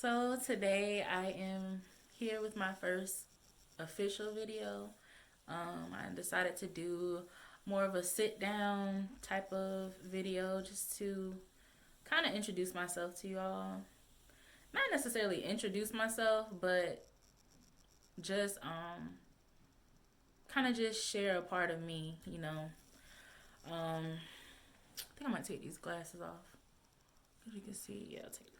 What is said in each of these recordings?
So today I am here with my first official video. I decided to do more of a sit down type of video just to kind of introduce myself to you all. Not necessarily introduce myself, but just kind of just share a part of me. I think I might take these glasses off. As you can see, yeah, I'll take these off.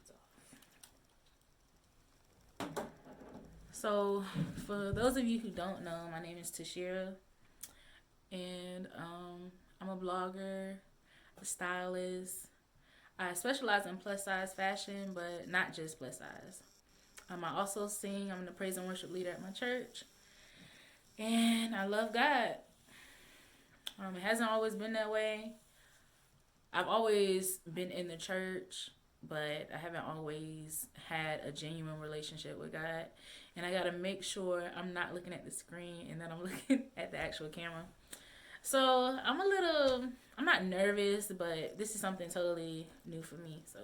So, for those of you who don't know, my name is Tashira, and I'm a blogger, a stylist. I specialize in plus size fashion, but not just plus size. I also sing. I'm the praise and worship leader at my church, and I love God. It hasn't always been that way. I've always been in the church, but I haven't always had a genuine relationship with God. And I got to make sure I'm not looking at the screen and that I'm looking at the actual camera. So I'm not nervous, but this is something totally new for me. So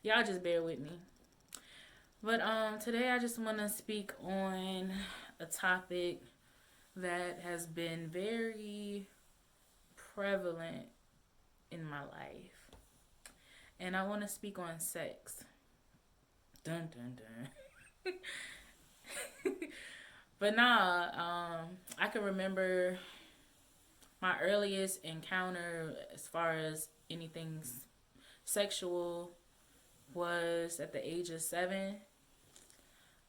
y'all just bear with me. But today I just want to speak on a topic that has been very prevalent in my life. And I want to speak on sex. Dun dun dun. But I can remember my earliest encounter as far as anything sexual was at the age of 7.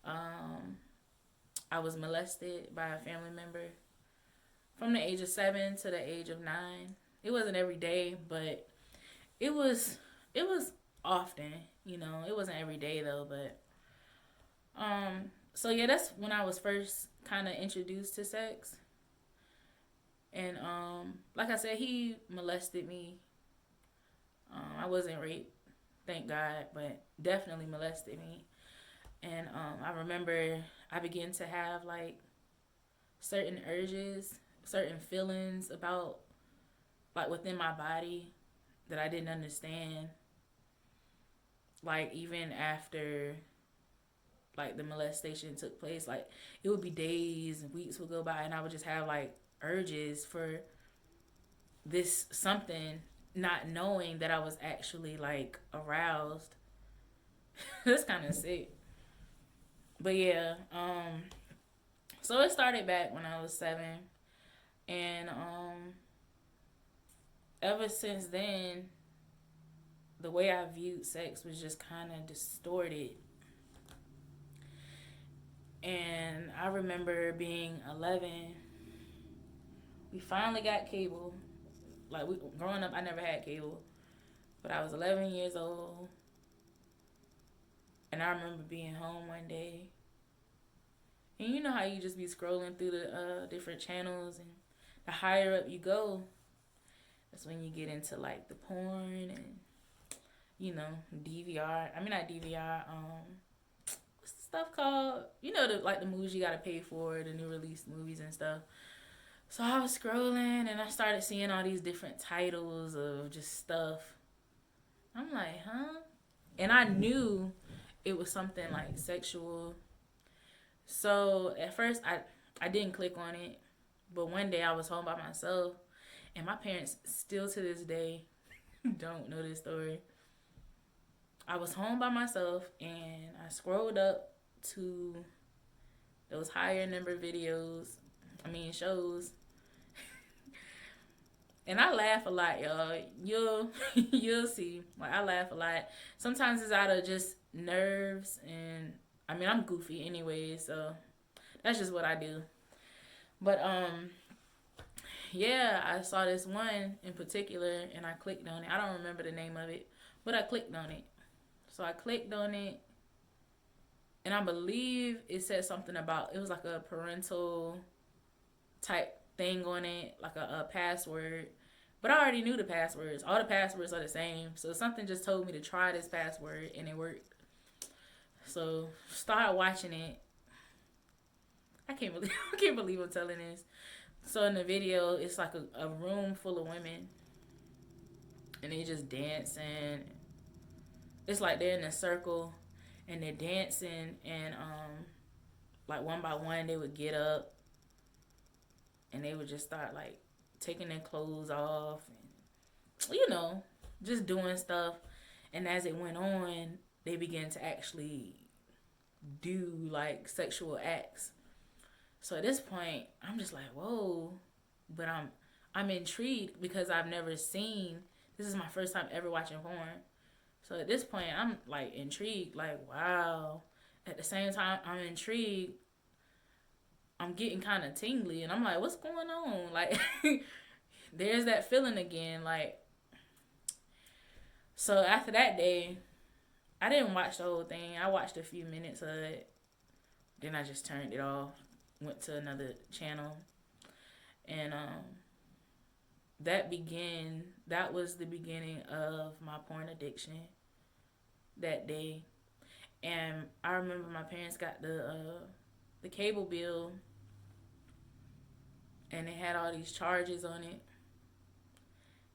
I was molested by a family member from the age of 7 to the age of 9. It wasn't every day, but it was often, It wasn't every day though, but so yeah, that's when I was first kind of introduced to sex. And like I said, he molested me. I wasn't raped, thank God, but definitely molested me. And I remember I began to have like certain urges, certain feelings about like within my body that I didn't understand. Like even after like the molestation took place, like it would be days and weeks would go by and I would just have like urges for this something, not knowing that I was actually like aroused. That's kind of sick. But yeah, so it started back when I was 7, and ever since then, the way I viewed sex was just kind of distorted. And I remember being 11. We finally got cable. Growing up, I never had cable, but I was 11 years old, and I remember being home one day. And you know how you just be scrolling through the different channels, and the higher up you go, that's when you get into like the porn and DVR. I mean not DVR. What's the stuff called? The movies you gotta pay for, the new release movies and stuff. So I was scrolling and I started seeing all these different titles of just stuff. I'm like, huh? And I knew it was something like sexual. So at first I didn't click on it. But one day I was home by myself, and my parents still to this day don't know this story. I was home by myself and I scrolled up to those higher number shows. And I laugh a lot, y'all. You'll see. Like I laugh a lot. Sometimes it's out of just nerves, and I'm goofy anyway, so that's just what I do. But yeah, I saw this one in particular and I clicked on it. I don't remember the name of it, but I clicked on it. So I clicked on it, and I believe it said something about, it was like a parental type thing on it, like a password. But I already knew the passwords. All the passwords are the same. So something just told me to try this password, and it worked. So started watching it. I can't believe I'm telling this. So in the video, it's like a room full of women, and they just dancing. It's like they're in a circle, and they're dancing, and like one by one they would get up and they would just start like taking their clothes off and just doing stuff. And as it went on, they began to actually do like sexual acts. So at this point, I'm just like, whoa, but I'm intrigued because I've never seen. This is my first time ever watching porn. So at this point, I'm like intrigued, like wow. At the same time, I'm intrigued. I'm getting kind of tingly, and I'm like, what's going on? Like, there's that feeling again. Like, so after that day, I didn't watch the whole thing. I watched a few minutes of it. Then I just turned it off. Went to another channel. And that was the beginning of my porn addiction that day. And I remember my parents got the cable bill, and it had all these charges on it.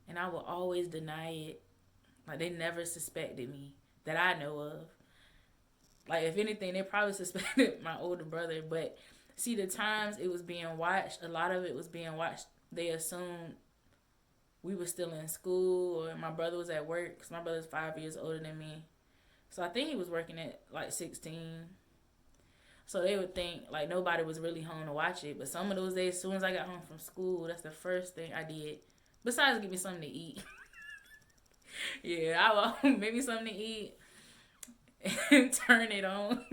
And I would always deny it. Like, they never suspected me that I know of. Like, if anything, they probably suspected my older brother. But see, the times it was being watched, a lot of it was being watched, they assumed we were still in school or my brother was at work, because my brother's 5 years older than me. So I think he was working at like 16. So they would think like nobody was really home to watch it. But some of those days, as soon as I got home from school, that's the first thing I did. Besides give me something to eat. Yeah, I will make me something to eat and turn it on.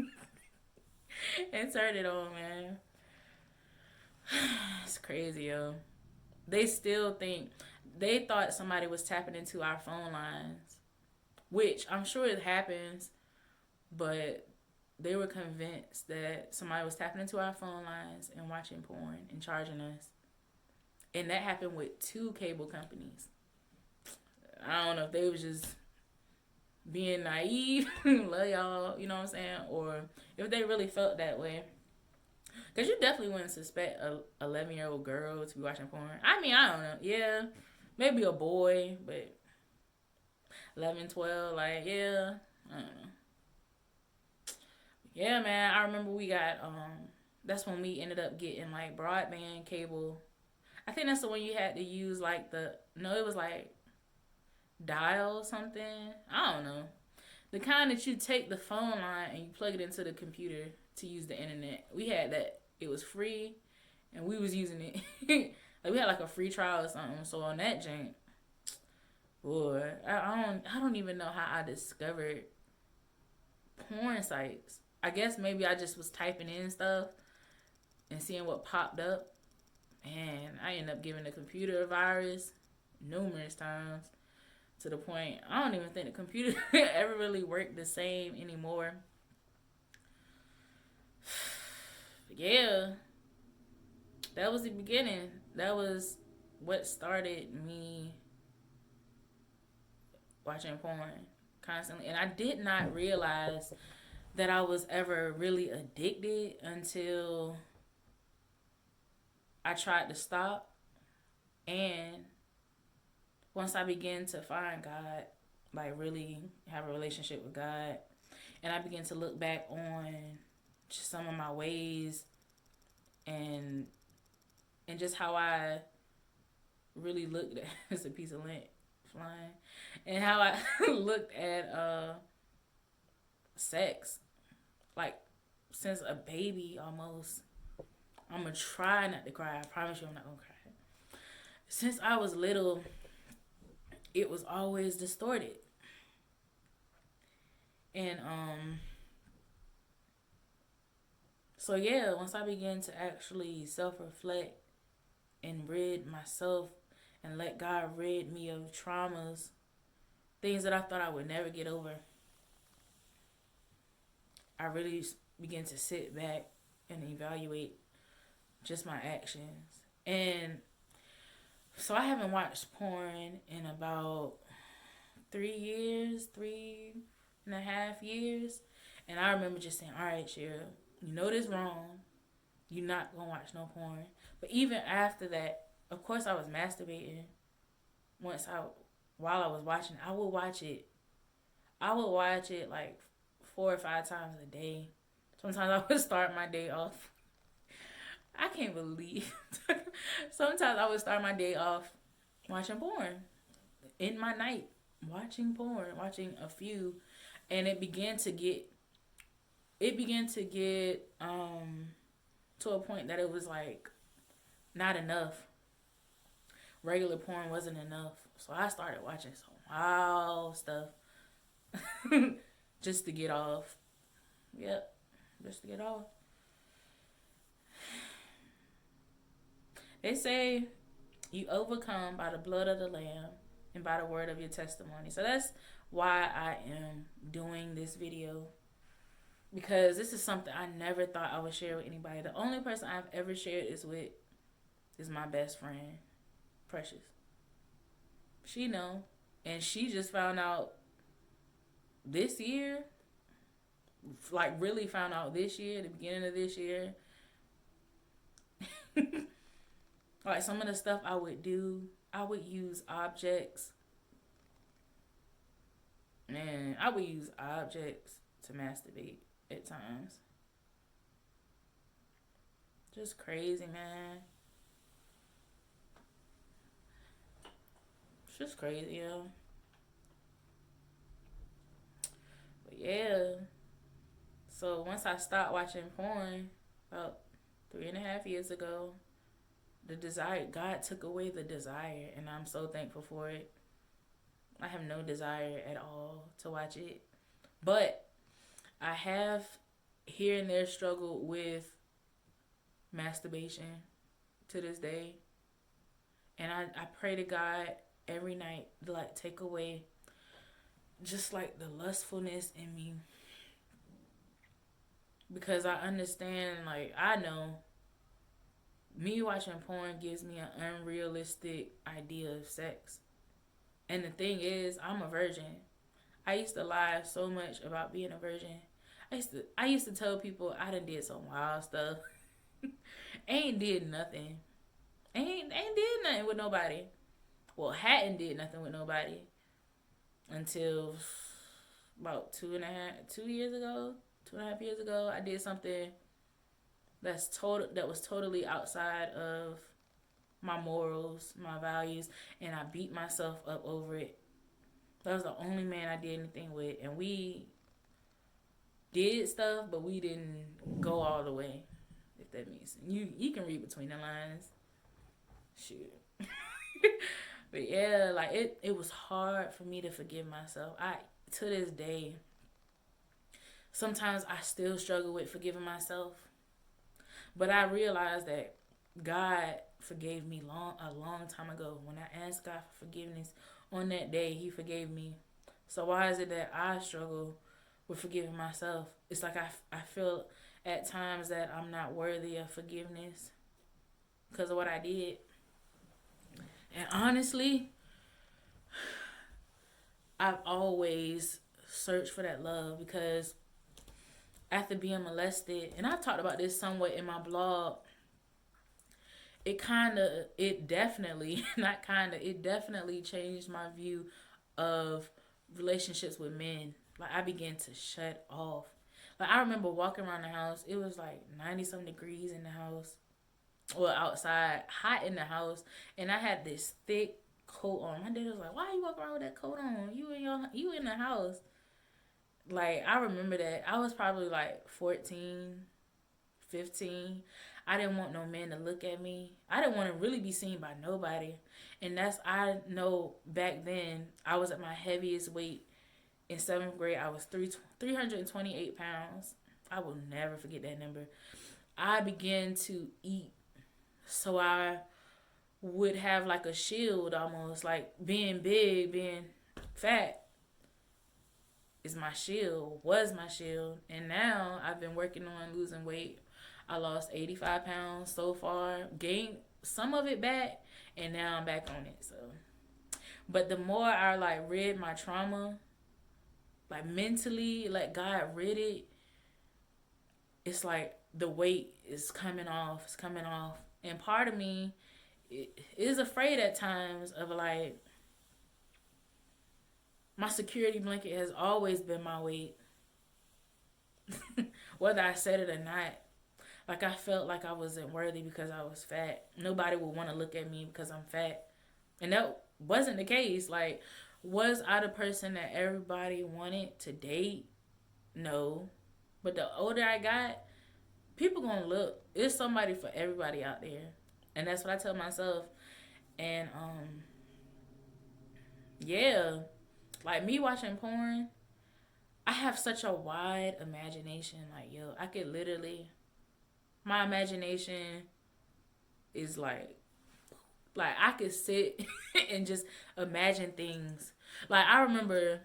And turn it on, man. It's crazy, yo. They still think, they thought somebody was tapping into our phone lines, which I'm sure it happens, but they were convinced that somebody was tapping into our phone lines and watching porn and charging us. And that happened with 2 cable companies. I don't know if they was just being naive, love y'all, you know what I'm saying? Or if they really felt that way. Because you definitely wouldn't suspect a 11-year-old girl to be watching porn. I mean, I don't know. Yeah, maybe a boy, but 11, 12, like, yeah, I don't know. Yeah, man, I remember we got, that's when we ended up getting, like, broadband cable. I think that's the one you had to use, like, it was, like, dial something. I don't know. The kind that you take the phone line and you plug it into the computer to use the internet. We had that. It was free, and we was using it. Like, we had, like, a free trial or something. So on that jank, boy, I don't even know how I discovered porn sites. I guess maybe I just was typing in stuff and seeing what popped up. And I ended up giving the computer a virus numerous times, to the point I don't even think the computer ever really worked the same anymore. Yeah, that was the beginning. That was what started me watching porn constantly. And I did not realize that I was ever really addicted until I tried to stop. And once I began to find God, like really have a relationship with God, and I began to look back on just some of my ways and just how I really looked at it's a piece of lint flying, and how I looked at sex, like since a baby almost. I'm gonna try not to cry. I promise you I'm not gonna cry. Since I was little, it was always distorted. And so yeah, once I began to actually self-reflect and rid myself and let God rid me of traumas, things that I thought I would never get over, I really began to sit back and evaluate just my actions. And so I haven't watched porn in about 3.5 years. And I remember just saying, all right, Cheryl, you know this wrong. You're not going to watch no porn. But even after that, of course I was masturbating. While I was watching, I would watch it like 4 or 5 times a day. Sometimes I would start my day off. I can't believe. Sometimes I would start my day off watching porn in my night, watching porn, watching a few, and it began to get to a point that it was like not enough. Regular porn wasn't enough, so I started watching some wild stuff just to get off. Yep, just to get off. They say you overcome by the blood of the Lamb and by the word of your testimony. So that's why I am doing this video. Because this is something I never thought I would share with anybody. The only person I've ever shared this with is my best friend, Precious. She know. And she just found out this year. Like really found out this year, the beginning of this year. Like some of the stuff I would do, I would use objects. Man, I would use objects to masturbate at times. Just crazy, man. It's just crazy, yo. But yeah. So once I stopped watching porn, about 3.5 years ago, God took away the desire, and I'm so thankful for it. I have no desire at all to watch it. But I have here and there struggled with masturbation to this day. And I pray to God every night to like take away just like the lustfulness in me. Because I understand, like, I know me watching porn gives me an unrealistic idea of sex. And the thing is, I'm a virgin. I used to lie so much about being a virgin. I used to tell people I done did some wild stuff. Ain't did nothing. Ain't did nothing with nobody. Well, hadn't did nothing with nobody until about 2.5 years ago. I did something that was totally outside of my morals, my values, and I beat myself up over it. That was the only man I did anything with, and we did stuff, but we didn't go all the way. If that makes sense. You can read between the lines. Shoot. But yeah, like it was hard for me to forgive myself. To this day, sometimes I still struggle with forgiving myself. But I realized that God forgave me a long time ago. When I asked God for forgiveness on that day, He forgave me. So why is it that I struggle with forgiving myself? It's like I feel at times that I'm not worthy of forgiveness because of what I did. And honestly, I've always searched for that love because after being molested, and I've talked about this somewhat in my blog, it definitely changed my view of relationships with men. Like, I began to shut off. Like, I remember walking around the house, it was like 90-some degrees in the house. Well, outside, hot in the house, and I had this thick coat on. My dad was like, "Why are you walking around with that coat on? You in the house?" Like, I remember that. I was probably like 14, 15. I didn't want no man to look at me. I didn't want to really be seen by nobody. And I know back then, I was at my heaviest weight. In 7th grade, I was 328 pounds. I will never forget that number. I began to eat so I would have like a shield almost. Like, being big, being fat was my shield. And now I've been working on losing weight. I lost 85 pounds so far, gained some of it back, and now I'm back on it. So, but the more I like rid my trauma, like mentally, like God rid it, it's like the weight is coming off. It's coming off. And part of me is afraid at times of like, my security blanket has always been my weight. Whether I said it or not. Like, I felt like I wasn't worthy because I was fat. Nobody would want to look at me because I'm fat. And that wasn't the case. Like, was I the person that everybody wanted to date? No. But the older I got, people gonna look. There's somebody for everybody out there. And that's what I tell myself. And yeah. Like, me watching porn, I have such a wide imagination. Like, yo, I could literally, my imagination is like I could sit and just imagine things. Like, I remember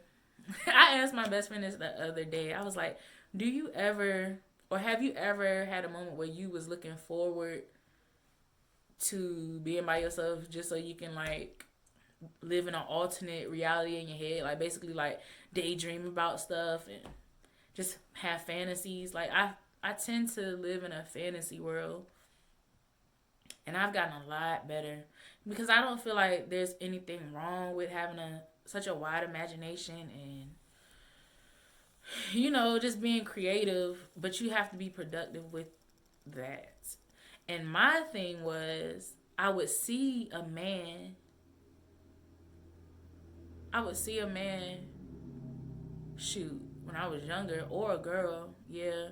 I asked my best friend this the other day. I was like, do you ever, or have you ever had a moment where you was looking forward to being by yourself just so you can like live in an alternate reality in your head, like basically like daydream about stuff and just have fantasies? Like, I tend to live in a fantasy world, and I've gotten a lot better because I don't feel like there's anything wrong with having a such a wide imagination and just being creative, but you have to be productive with that. And my thing was, I would see a man shoot when I was younger, or a girl. Yeah.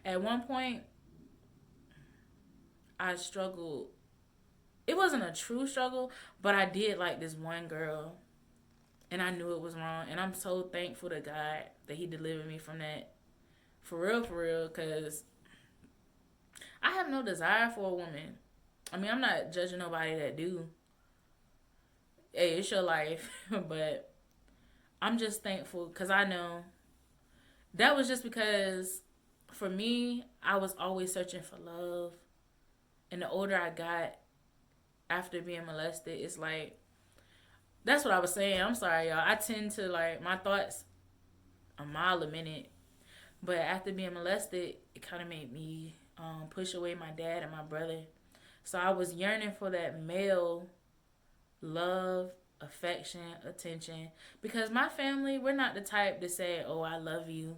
At one point, I struggled. It wasn't a true struggle, but I did like this one girl, and I knew it was wrong. And I'm so thankful to God that He delivered me from that. For real, because I have no desire for a woman. I mean, I'm not judging nobody that do. Hey, it's your life. But I'm just thankful because I know that was just because for me, I was always searching for love. And the older I got after being molested, it's like, that's what I was saying. I'm sorry, y'all. I tend to, like, my thoughts a mile a minute. But after being molested, it kind of made me push away my dad and my brother. So I was yearning for that male love, affection, attention. Because my family, we're not the type to say, oh, I love you,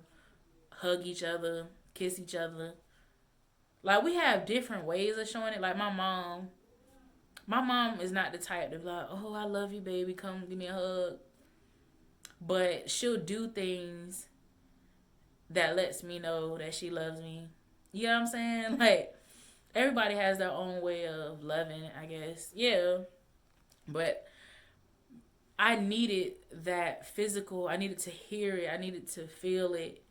hug each other, kiss each other. Like, we have different ways of showing it. Like, my mom is not the type to be like, oh, I love you, baby, come give me a hug. But she'll do things that lets me know that she loves me. You know what I'm saying? Like, everybody has their own way of loving, I guess. Yeah. But I needed that physical. I needed to hear it. I needed to feel it.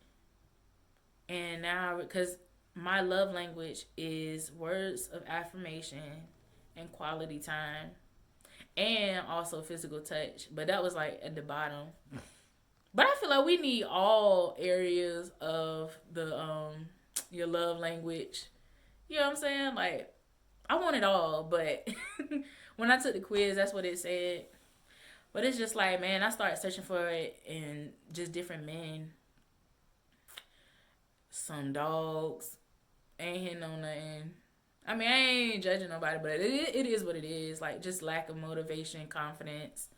And now, because my love language is words of affirmation and quality time, and also physical touch. But that was like at the bottom. But I feel like we need all areas of the your love language. You know what I'm saying? Like, I want it all, but when I took the quiz, that's what it said. But it's just like, man, I started searching for it in just different men. Some dogs. Ain't hitting on nothing. I mean, I ain't judging nobody, but it is what it is. Like, just lack of motivation, confidence.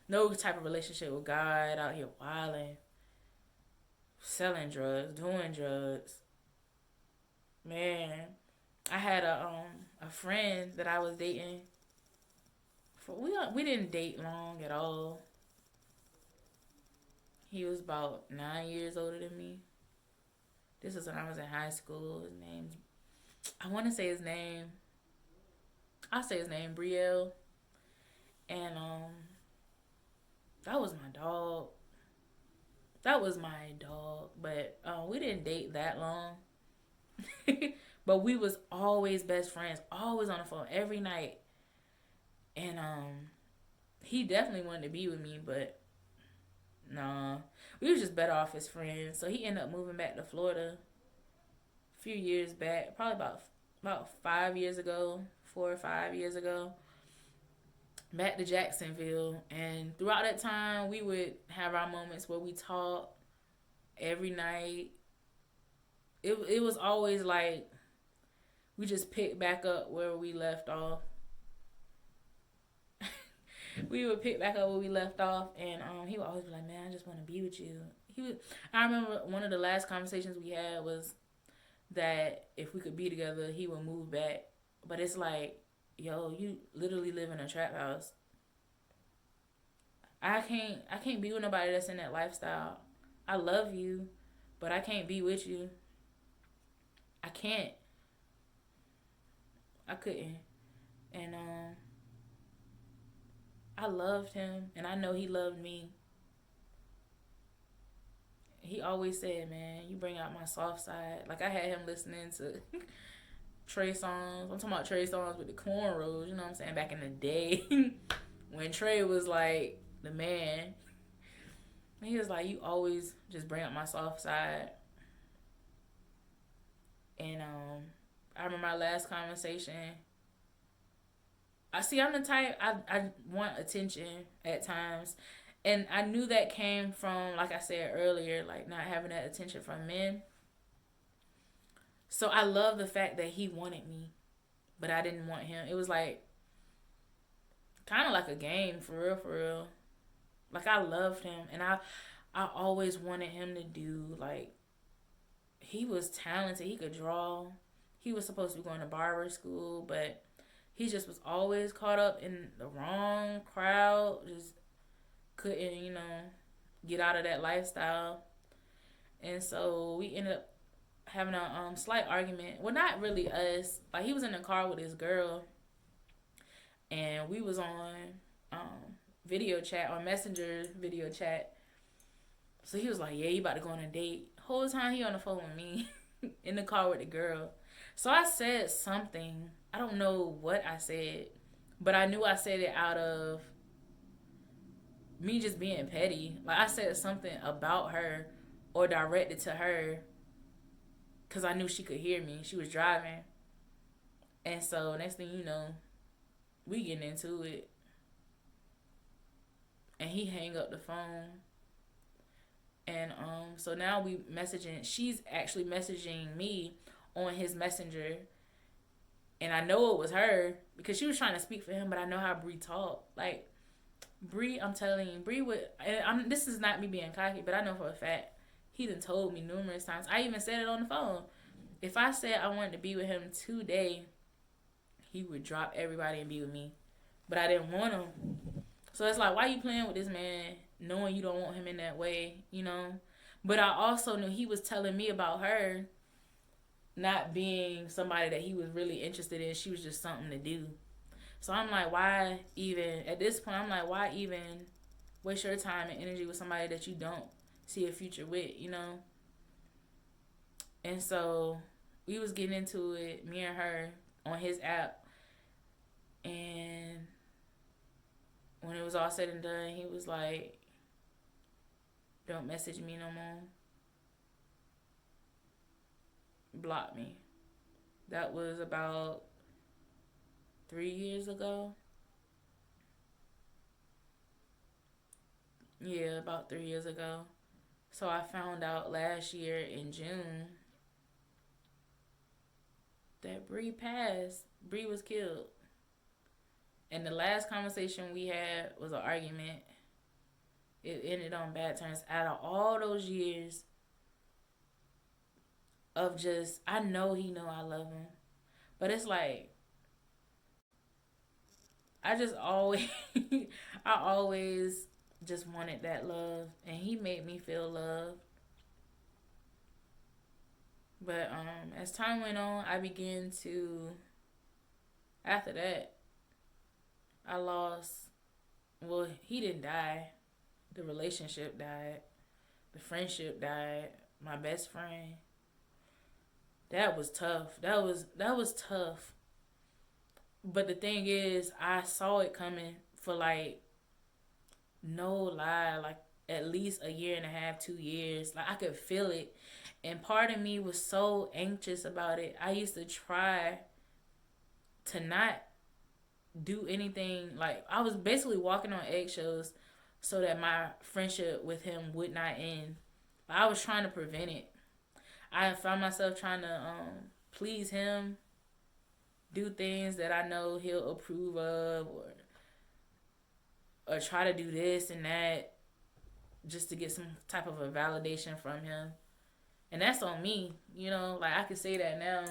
No type of relationship with God, out here wilding, selling drugs, doing drugs. Man, I had a friend that I was dating. We didn't date long at all. He was about 9 years older than me. This was when I was in high school. I want to say his name. I'll say his name, Brielle. And that was my dog. That was my dog. But we didn't date that long. But we was always best friends. Always on the phone every night. And he definitely wanted to be with me, but nah. We was just better off as friends. So he ended up moving back to Florida a few years back. Probably about 5 years ago. 4 or 5 years ago. Back to Jacksonville. And throughout that time, we would have our moments where we talked every night. It was always like we just picked back up where we left off. We would pick back up where we left off, and he would always be like, man, I just want to be with you. he was. I remember one of the last conversations we had was that if we could be together, he would move back. But it's like, yo, you literally live in a trap house. I can't be with nobody that's in that lifestyle. I love you, but I can't be with you. I can't. I couldn't. And I loved him, and I know he loved me. He always said, "Man, you bring out my soft side." Like I had him listening to Trey songs. I'm talking about Trey songs with the cornrows. You know what I'm saying? Back in the day, when Trey was like the man, and he was like, "You always just bring out my soft side." And I remember my last conversation. I'm the type I want attention at times, and I knew that came from, like I said earlier, like not having that attention from men. So I love the fact that he wanted me, but I didn't want him. It was like kind of like a game, for real, for real. Like I loved him, and I always wanted him to do, like, he was talented. He could draw. He was supposed to be going to barber school, but he just was always caught up in the wrong crowd. Just couldn't, get out of that lifestyle. And so we ended up having a slight argument. Well, not really us. Like, he was in the car with his girl, and we was on video chat, on Messenger video chat. So he was like, "Yeah, you about to go on a date." Whole time he on the phone with me in the car with the girl. So I said something. I don't know what I said, but I knew I said it out of me just being petty. Like, I said something about her or directed to her because I knew she could hear me. She was driving. And so next thing you know, we getting into it. And he hang up the phone. And so now we messaging. She's actually messaging me on his messenger. And I know it was her because she was trying to speak for him, but I know how Bree talk. Like, Bree, I'm telling you, Bree would, and this is not me being cocky, but I know for a fact, he done told me numerous times. I even said it on the phone. If I said I wanted to be with him today, he would drop everybody and be with me. But I didn't want him. So it's like, why you playing with this man knowing you don't want him in that way, But I also knew he was telling me about her not being somebody that he was really interested in. She was just something to do. So I'm like, why even, at this point, I'm like, why even waste your time and energy with somebody that you don't see a future with, And so we was getting into it, me and her, on his app. And when it was all said and done, he was like, "Don't message me no more. Block me." That was about 3 years ago. Yeah, about 3 years ago. So I found out last year in June that Bree passed. Bree was killed. And the last conversation we had was an argument. It ended on bad terms. Out of all those years of just, I know he know I love him. But it's like, I just always, I always just wanted that love. And he made me feel loved. But as time went on, I began to, after that, I lost, well, he didn't die. The relationship died. The friendship died. My best friend. That was tough. That was tough. But the thing is, I saw it coming for, like, no lie, like at least a year and a half, 2 years. Like, I could feel it. And part of me was so anxious about it. I used to try to not do anything. Like, I was basically walking on eggshells so that my friendship with him would not end. I was trying to prevent it. I found myself trying to please him, do things that I know he'll approve of, or try to do this and that. just to get some type of a validation from him. And that's on me, you know, like I could say that now.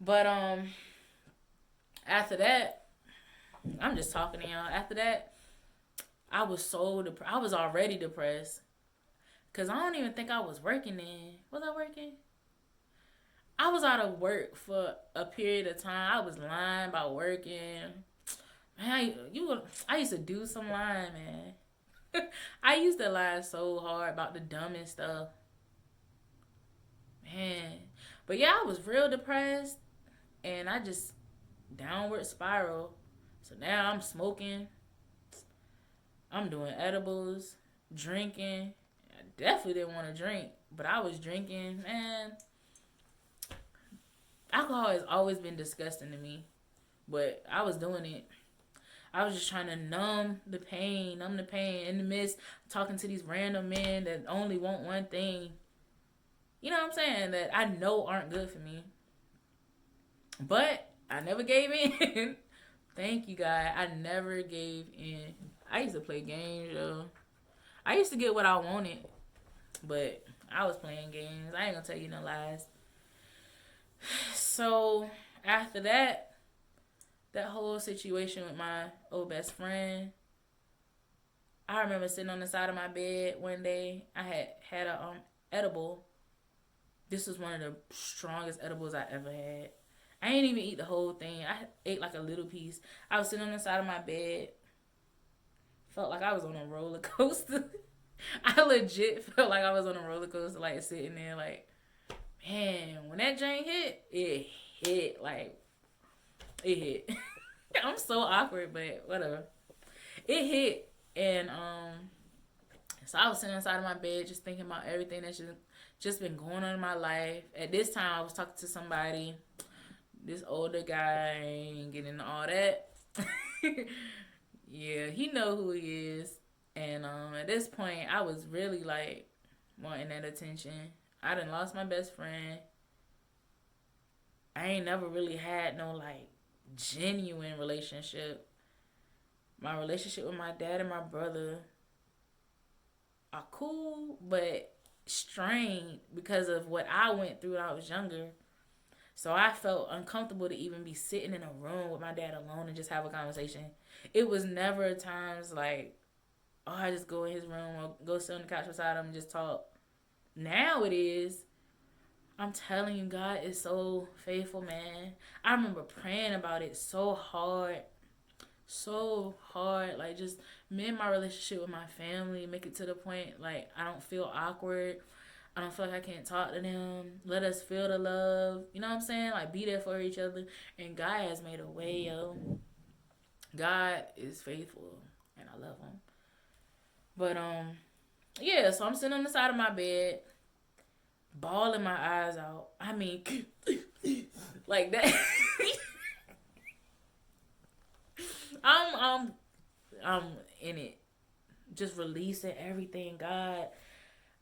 But after that, I'm just talking to y'all. After that, I was I was already depressed. Cause I don't even think I was working then. Was I working? I was out of work for a period of time. I was lying about working. Man, I used to do some lying, man. I used to lie so hard about the dumbest stuff. Man. But yeah, I was real depressed. And I just downward spiral. So now I'm smoking. I'm doing edibles, drinking. I definitely didn't want to drink, but I was drinking. Man, alcohol has always been disgusting to me, but I was doing it. I was just trying to numb the pain in the midst of talking to these random men that only want one thing. You know what I'm saying? That I know aren't good for me. But I never gave in. Thank you, God. I never gave in. I used to play games, yo. I used to get what I wanted, but I was playing games. I ain't gonna tell you no lies. So after that whole situation with my old best friend, I remember sitting on the side of my bed one day. I had a edible. This was one of the strongest edibles I ever had. I ain't even eat the whole thing. I ate like a little piece. I was sitting on the side of my bed. Felt like I was on a roller coaster. I legit felt like I was on a roller coaster, like sitting there, like, man, when that joint hit, it hit, like, it hit. I'm so awkward, but whatever. It hit, and so I was sitting inside of my bed, just thinking about everything that's just been going on in my life. At this time, I was talking to somebody, this older guy, I ain't getting into all that. Yeah, he know who he is. And at this point, I was really like wanting that attention. I done lost my best friend. I ain't never really had no like genuine relationship. My relationship with my dad and my brother are cool, but strained because of what I went through when I was younger. So I felt uncomfortable to even be sitting in a room with my dad alone and just have a conversation. It was never times like, oh, I just go in his room or go sit on the couch beside him and just talk. Now it is. I'm telling you, God is so faithful, man. I remember praying about it so hard. So hard. Like, just mend my relationship with my family. Make it to the point, like, I don't feel awkward. I don't feel like I can't talk to them. Let us feel the love. You know what I'm saying? Like, be there for each other. And God has made a way, yo. God is faithful. And I love him. But, yeah, so I'm sitting on the side of my bed, bawling my eyes out. I mean, like that. I'm in it. Just releasing everything, God.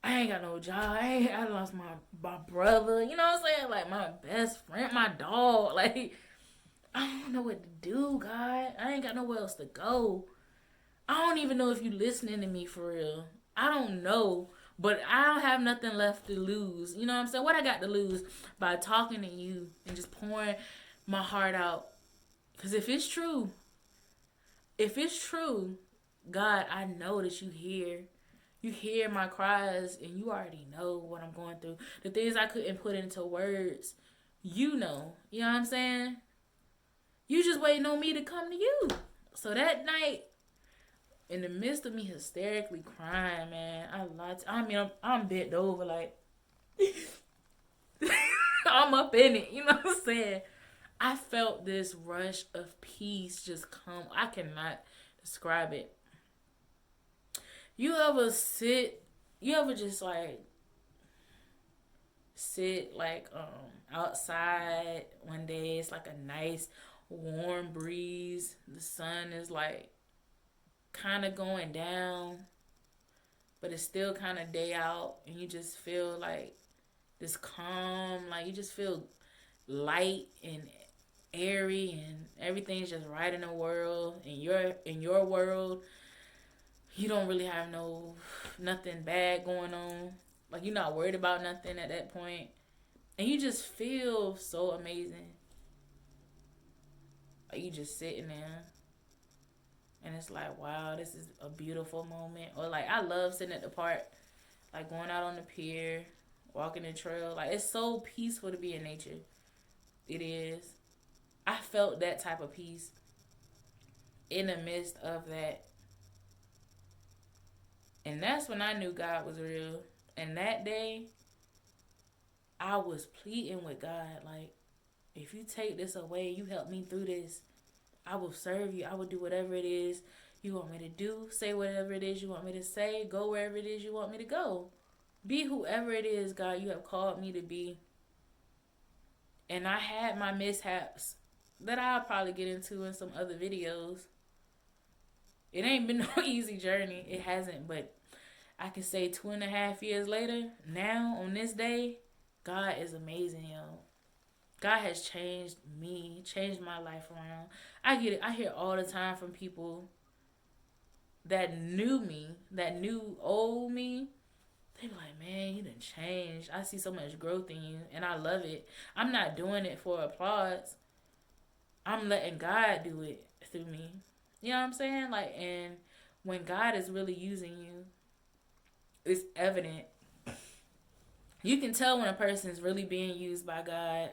I ain't got no job. I lost my brother. You know what I'm saying? Like, my best friend, my dog. Like, I don't know what to do, God. I ain't got nowhere else to go. I don't even know if you listening to me for real. I don't know. But I don't have nothing left to lose. You know what I'm saying? What I got to lose by talking to you and just pouring my heart out. Because if it's true, God, I know that you hear. You hear my cries and you already know what I'm going through. The things I couldn't put into words, you know. You know what I'm saying? You just waiting on me to come to you. So that night, in the midst of me hysterically crying, man, I'm bent over like, I'm up in it. You know what I'm saying? I felt this rush of peace just come. I cannot describe it. You ever just like sit like outside one day, it's like a nice warm breeze. The sun is like kind of going down, but it's still kind of day out, and you just feel like this calm, like you just feel light and airy, and everything's just right in the world, in your world. you don't really have nothing bad going on. Like, you're not worried about nothing at that point. And you just feel so amazing. Like, you just sitting there. And it's like, wow, this is a beautiful moment. Or, like, I love sitting at the park. Like, going out on the pier. Walking the trail. Like, it's so peaceful to be in nature. It is. I felt that type of peace in the midst of that. And that's when I knew God was real. And that day, I was pleading with God, like, if you take this away, you help me through this, I will serve you. I will do whatever it is you want me to do. Say whatever it is you want me to say. Go wherever it is you want me to go. Be whoever it is, God, you have called me to be. And I had my mishaps that I'll probably get into in some other videos. It ain't been no easy journey. It hasn't. But I can say 2.5 years later, now on this day, God is amazing, yo. God has changed me, changed my life around. I get it. I hear all the time from people that knew me, that knew old me. They be like, man, you done changed. I see so much growth in you, and I love it. I'm not doing it for applause. I'm letting God do it through me. You know what I'm saying? Like, and when God is really using you, it's evident. You can tell when a person's really being used by God.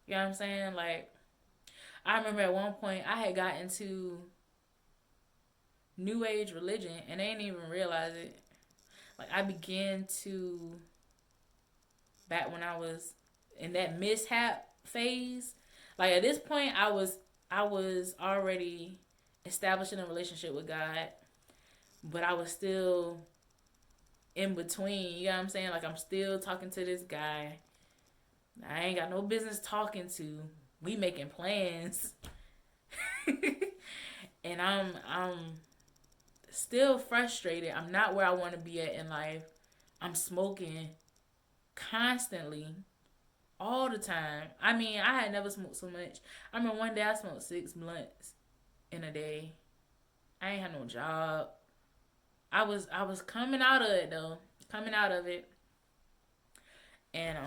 You know what I'm saying? Like, I remember at one point I had got into New Age religion and they didn't even realize it. Like, I began to, back when I was in that mishap phase, like at this point I was already establishing a relationship with God, but I was still in between. You know what I'm saying? Like, I'm still talking to this guy I ain't got no business talking to. We making plans. And I'm still frustrated. I'm not where I want to be at in life. I'm smoking constantly, all the time. I mean, I had never smoked so much. I remember one day I smoked 6 blunts in a day. I ain't had no job. I was coming out of it though. Coming out of it. And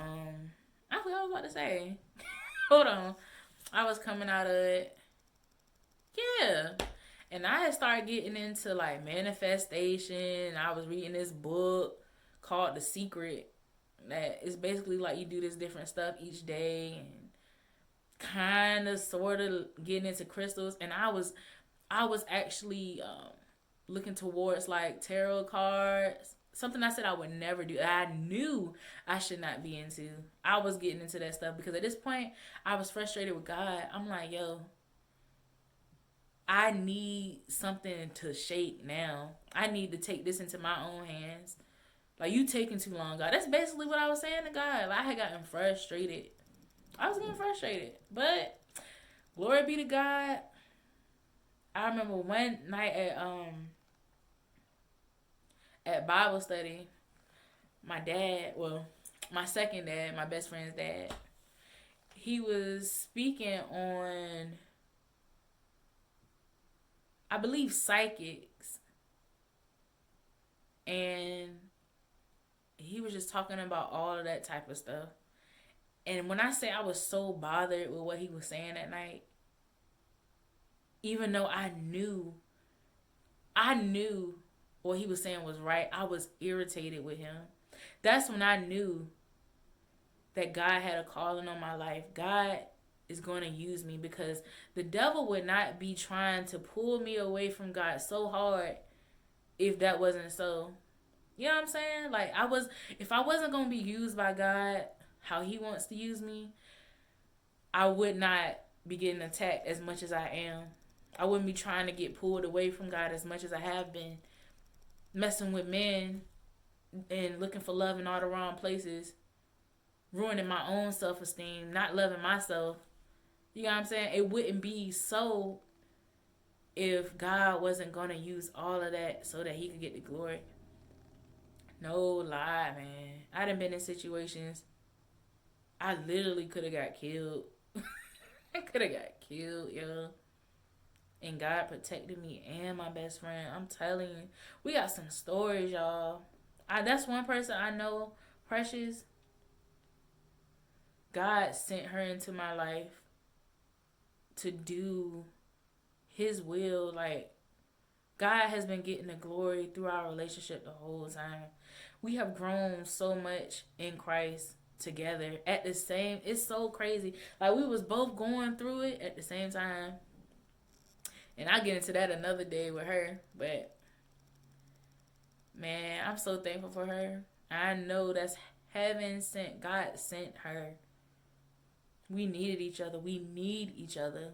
I forgot what I was about to say. Hold on. I was coming out of it. Yeah. And I had started getting into like manifestation. I was reading this book called The Secret. That is basically like you do this different stuff each day and kind of sort of getting into crystals. And I was actually looking towards like tarot cards. Something I said I would never do. I knew I should not be into. I was getting into that stuff because at this point I was frustrated with God. I'm like, yo, I need something to shake now. I need to take this into my own hands. Like, you taking too long, God. That's basically what I was saying to God. Like, I had gotten frustrated. I was getting frustrated. But glory be to God. I remember one night at Bible study, my dad, well, my second dad, my best friend's dad, he was speaking on, I believe, psychics. And he was just talking about all of that type of stuff. And when I say I was so bothered with what he was saying that night, even though I knew what he was saying was right, I was irritated with him. That's when I knew that God had a calling on my life. God is going to use me, because the devil would not be trying to pull me away from God so hard if that wasn't so. You know what I'm saying? Like, if I wasn't going to be used by God how he wants to use me, I would not be getting attacked as much as I am. I wouldn't be trying to get pulled away from God as much as I have been. Messing with men and looking for love in all the wrong places. Ruining my own self-esteem. Not loving myself. You know what I'm saying? It wouldn't be so if God wasn't going to use all of that so that he could get the glory. No lie, man. I done been in situations I literally could have got killed. I could have got killed, yo. And God protected me and my best friend. I'm telling you, we got some stories, y'all. That's one person I know, Precious. God sent her into my life to do his will. Like, God has been getting the glory through our relationship the whole time. We have grown so much in Christ together at the same. It's so crazy. Like, we was both going through it at the same time. And I'll get into that another day with her. But, man, I'm so thankful for her. I know that's heaven sent. God sent her. We needed each other. We need each other.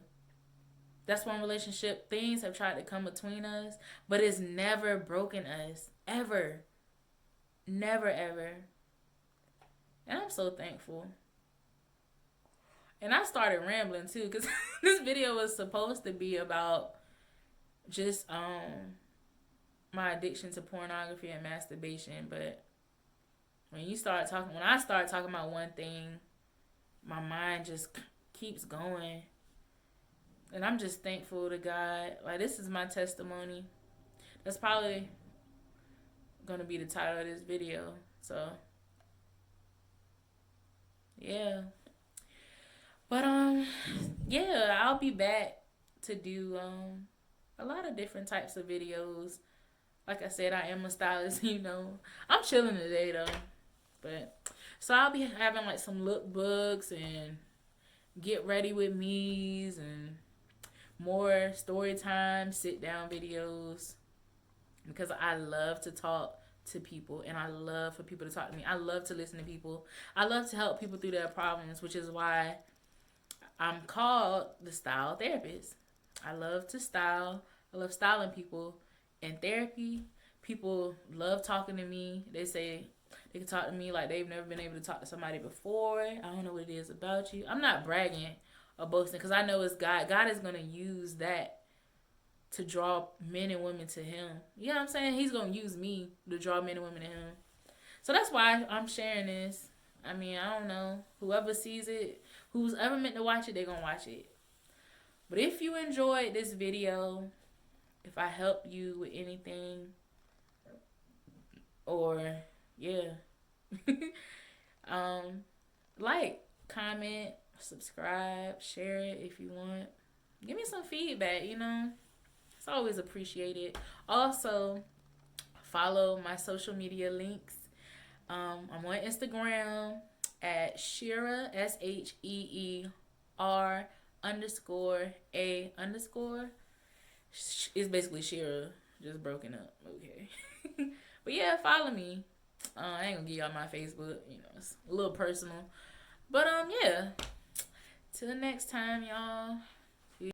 That's one relationship. Things have tried to come between us, but it's never broken us. Ever. Never, ever. And I'm so thankful. And I started rambling too, because this video was supposed to be about just my addiction to pornography and masturbation. But when I start talking about one thing, my mind just keeps going. And I'm just thankful to God. Like, this is my testimony. That's probably going to be the title of this video. So, yeah. But, yeah, I'll be back to do a lot of different types of videos. Like I said, I am a stylist, you know. I'm chilling today, though. But, so I'll be having, like, some lookbooks and get ready with me's and more story time, sit down videos, because I love to talk to people and I love for people to talk to me. I love to listen to people. I love to help people through their problems, which is why I'm called the style therapist. I love to style. I love styling people. In therapy, people love talking to me. They say they can talk to me like they've never been able to talk to somebody before. I don't know what it is about you. I'm not bragging or boasting, because I know it's God. God is going to use that to draw men and women to him. You know what I'm saying? He's going to use me to draw men and women to him. So that's why I'm sharing this. I mean, I don't know. Whoever sees it, who's ever meant to watch it, they're going to watch it. But if you enjoyed this video, if I helped you with anything, or, yeah, like, comment, subscribe, share it if you want. Give me some feedback, you know. It's always appreciated. Also, follow my social media links. I'm on Instagram at Sheera, SHEER _A_. It's basically Sheera, just broken up. Okay. But yeah, follow me. I ain't gonna give y'all my Facebook. You know, it's a little personal. But yeah. Till next time, y'all.